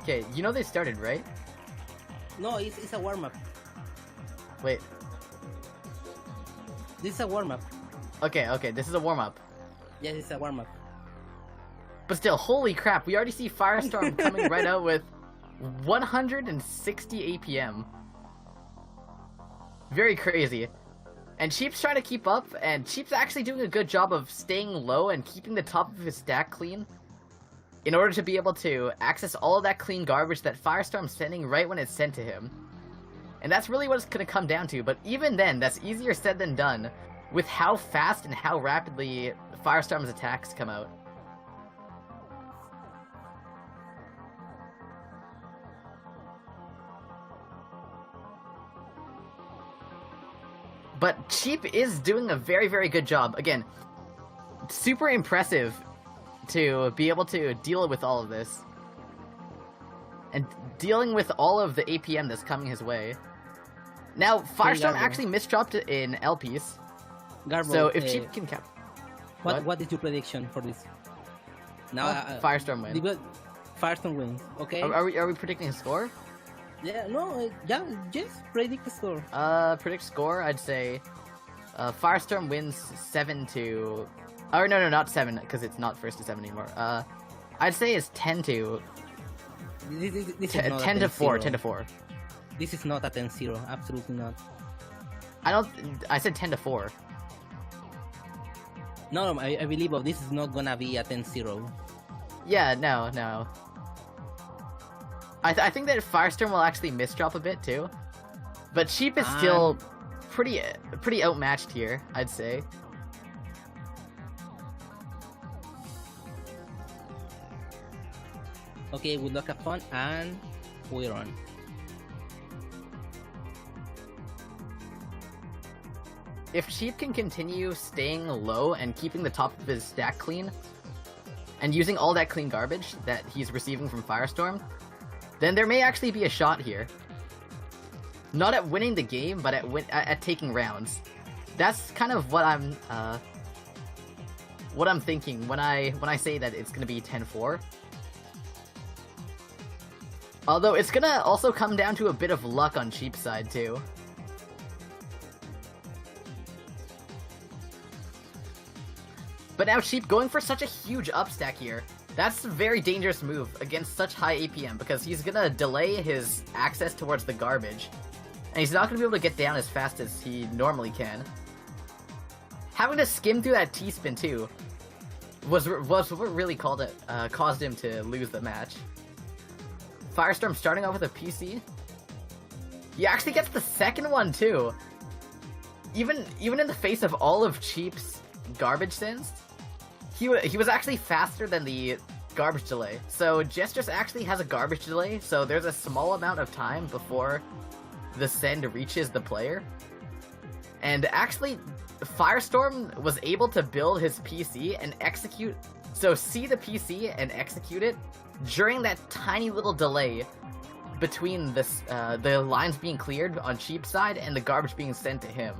Okay, you know they started, right? No, it's a warm-up. Wait. This is a warm-up. Okay, this is a warm-up. Yes, it's a warm-up. But still, holy crap, we already see Firestorm coming right out with 160 APM. Very crazy. And Cheep's trying to keep up, and Cheep's actually doing a good job of staying low and keeping the top of his stack clean in order to be able to access all of that clean garbage that Firestorm's sending right when it's sent to him. And that's really what it's going to come down to, but even then, that's easier said than done with how fast and how rapidly Firestorm's attacks come out. But Cheep is doing a very, very good job. Again, super impressive to be able to deal with all of this. And dealing with all of the APM that's coming his way. Now, Firestorm actually misdropped it in LPs. Garbo, so if Cheep can cap... What is your prediction for this? Now, Firestorm wins. Firestorm wins, okay? Are we predicting a score? Yeah, no, just predict the score. Predict score, I'd say Firestorm wins 7-... Or no, not 7, because it's not 1st to 7 anymore. I'd say it's 10-... This 10 to 4, 10 to 4. This is not a 10-0, absolutely not. I said 10 to 4. No, I believe this is not gonna be a 10-0. Yeah, no. I think that Firestorm will actually misdrop a bit too, but Cheep is still pretty outmatched here, I'd say. Okay, good luck, have fun, and we're on. If Cheep can continue staying low and keeping the top of his stack clean, and using all that clean garbage that he's receiving from Firestorm, then there may actually be a shot here. Not at winning the game, but at taking rounds. That's kind of what I'm thinking when I say that it's gonna be 10-4. Although it's gonna also come down to a bit of luck on Cheep's side too. But now Cheep going for such a huge upstack here. That's a very dangerous move against such high APM because he's gonna delay his access towards the garbage. And he's not gonna be able to get down as fast as he normally can. Having to skim through that T-spin too was what really caused him to lose the match. Firestorm starting off with a PC. He actually gets the second one too. Even in the face of all of Cheep's garbage sins, he was actually faster than the garbage delay. So Jstris actually has a garbage delay, so there's a small amount of time before the send reaches the player. And actually, Firestorm was able to build his PC and execute... So see the PC and execute it during that tiny little delay between this, the lines being cleared on Cheep's side and the garbage being sent to him.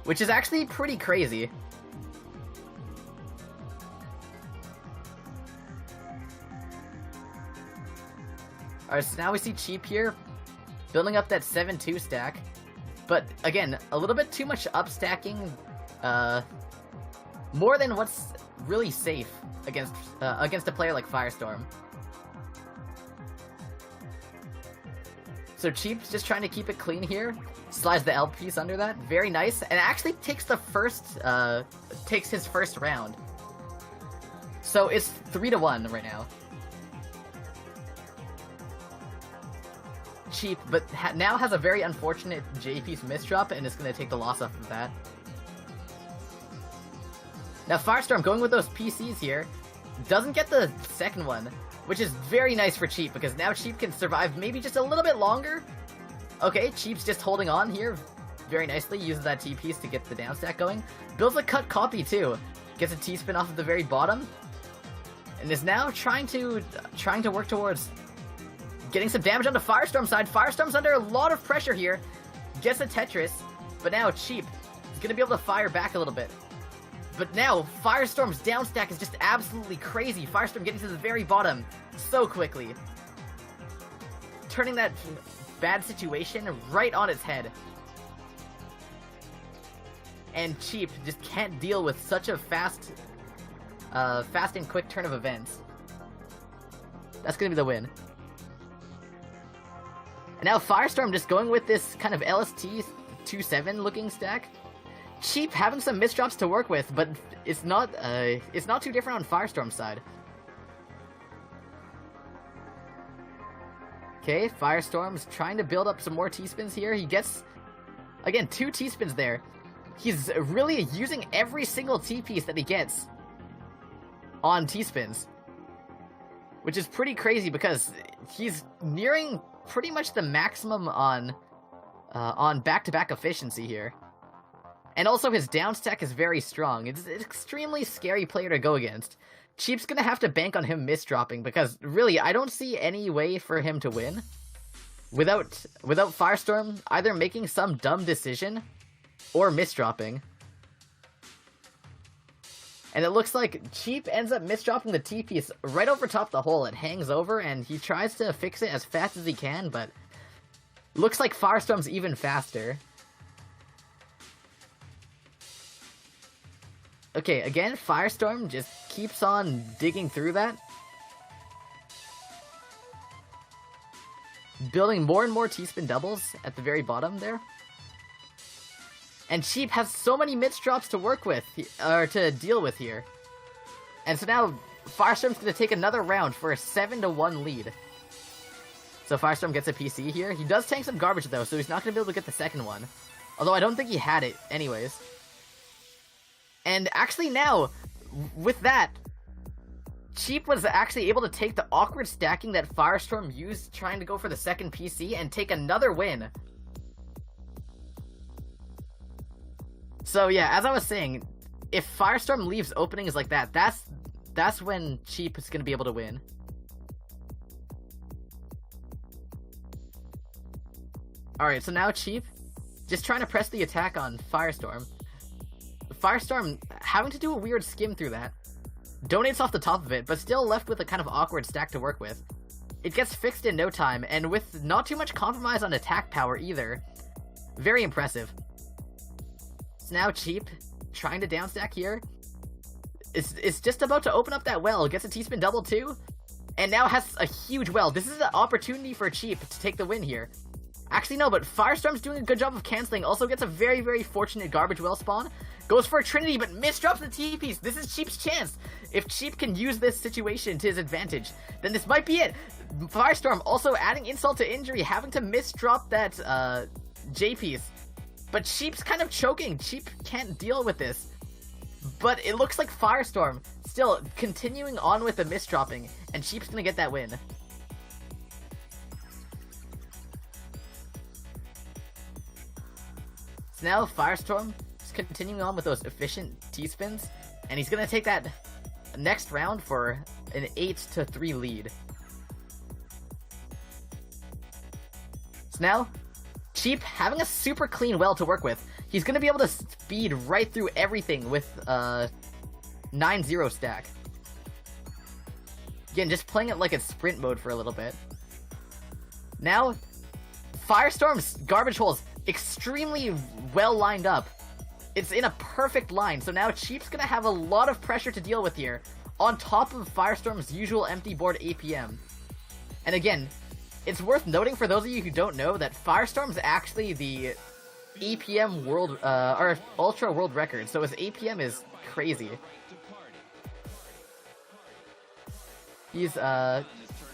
Which is actually pretty crazy. Alright, so now we see Cheep here, building up that 7-2 stack. But, again, a little bit too much upstacking, more than what's really safe against a player like Firestorm. So Cheep's just trying to keep it clean here, slides the L piece under that, very nice, and actually takes takes his first round. So it's 3-1 right now. Cheep, but now has a very unfortunate J-piece misdrop and is going to take the loss off of that. Now Firestorm going with those PCs here, doesn't get the second one, which is very nice for Cheep because now Cheep can survive maybe just a little bit longer. Okay, Cheep's just holding on here very nicely, uses that T-piece to get the down stack going. Builds a cut copy too, gets a T-spin off of the very bottom, and is now trying to work towards getting some damage on the Firestorm side. Firestorm's under a lot of pressure here. Gets a Tetris, but now Cheep is going to be able to fire back a little bit. But now, Firestorm's down stack is just absolutely crazy. Firestorm getting to the very bottom so quickly. Turning that bad situation right on its head. And Cheep just can't deal with such a fast and quick turn of events. That's gonna be the win. And now Firestorm just going with this kind of LST 2-7 looking stack. Cheep having some misdrops to work with, but it's not too different on Firestorm's side. Okay, Firestorm's trying to build up some more T-spins here. He gets, again, 2 T-spins there. He's really using every single T-piece that he gets on T-spins. Which is pretty crazy because he's nearing pretty much the maximum on back-to-back efficiency here. And also his down stack is very strong. It's an extremely scary player to go against. Cheep's gonna have to bank on him misdropping because really I don't see any way for him to win without Firestorm either making some dumb decision or misdropping. And it looks like Cheep ends up misdropping the T-piece right over top the hole. It hangs over and he tries to fix it as fast as he can, but looks like Firestorm's even faster. Okay, again, Firestorm just keeps on digging through that. Building more and more T-spin doubles at the very bottom there. And Cheep has so many misdrops to work with, or to deal with here. And so now, Firestorm's going to take another round for a 7-1 lead. So Firestorm gets a PC here. He does tank some garbage though, so he's not going to be able to get the second one. Although I don't think he had it anyways. And actually now, with that, Cheep was actually able to take the awkward stacking that Firestorm used trying to go for the second PC and take another win. So yeah, as I was saying, if Firestorm leaves openings like that, that's when Cheep is going to be able to win. Alright, so now Cheep just trying to press the attack on Firestorm. Firestorm having to do a weird skim through that. Donates off the top of it, but still left with a kind of awkward stack to work with. It gets fixed in no time, and with not too much compromise on attack power either. Very impressive. So now Cheep trying to downstack here. It's just about to open up that well. Gets a T-spin double too. And now has a huge well. This is an opportunity for Cheep to take the win here. Actually no, but Firestorm's doing a good job of canceling. Also gets a very, very fortunate garbage well spawn. Goes for a Trinity, but misdrops the T-piece. This is Cheep's chance. If Cheep can use this situation to his advantage, then this might be it. Firestorm also adding insult to injury, having to misdrop that J-piece. But Cheep's kind of choking. Cheep can't deal with this. But it looks like Firestorm still continuing on with the misdropping, and Cheep's gonna get that win. So now Firestorm is continuing on with those efficient T-spins, and he's gonna take that next round for an 8-3 lead. So now, Cheep having a super clean well to work with. He's gonna be able to speed right through everything with 9-0 stack. Again, just playing it like it's sprint mode for a little bit. Now, Firestorm's garbage holes extremely well lined up. It's in a perfect line, so now Cheep's gonna have a lot of pressure to deal with here, on top of Firestorm's usual empty board APM. And again, it's worth noting for those of you who don't know that Firestorm's actually the APM world, or Ultra world record, so his APM is crazy. He's,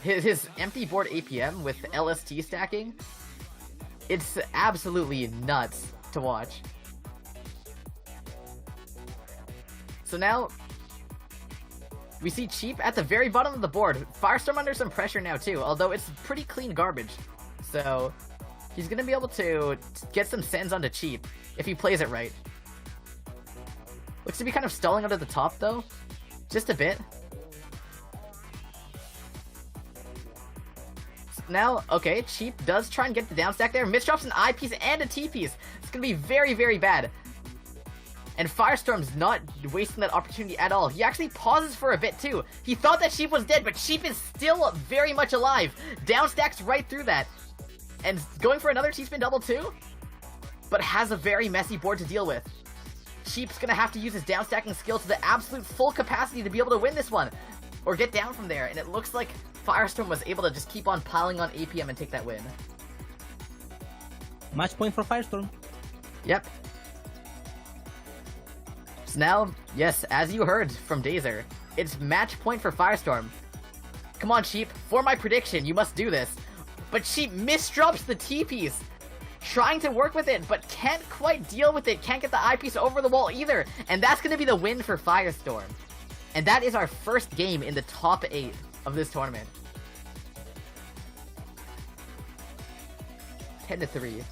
his empty board APM with LST stacking, it's absolutely nuts to watch. So now, we see Cheep at the very bottom of the board. Firestorm under some pressure now too, although it's pretty clean garbage. So, he's gonna be able to get some sends onto Cheep, if he plays it right. Looks to be kind of stalling under the top though, just a bit. Now, okay, Cheep does try and get the down stack there. Misdrops an I piece and a T piece. It's gonna be very, very bad. And Firestorm's not wasting that opportunity at all. He actually pauses for a bit too. He thought that Cheep was dead, but Cheep is still very much alive. Down stacks right through that. And going for another T-spin double too? But has a very messy board to deal with. Cheep's gonna have to use his down stacking skill to the absolute full capacity to be able to win this one. Or get down from there. And it looks like Firestorm was able to just keep on piling on APM and take that win. Match point for Firestorm. Yep. So now, yes, as you heard from Dazer, it's match point for Firestorm. Come on, Cheep, for my prediction, you must do this. But Cheep misdrops the T-piece, trying to work with it, but can't quite deal with it, can't get the I-piece over the wall either, and that's going to be the win for Firestorm. And that is our first game in the top 8 of this tournament. 10-3.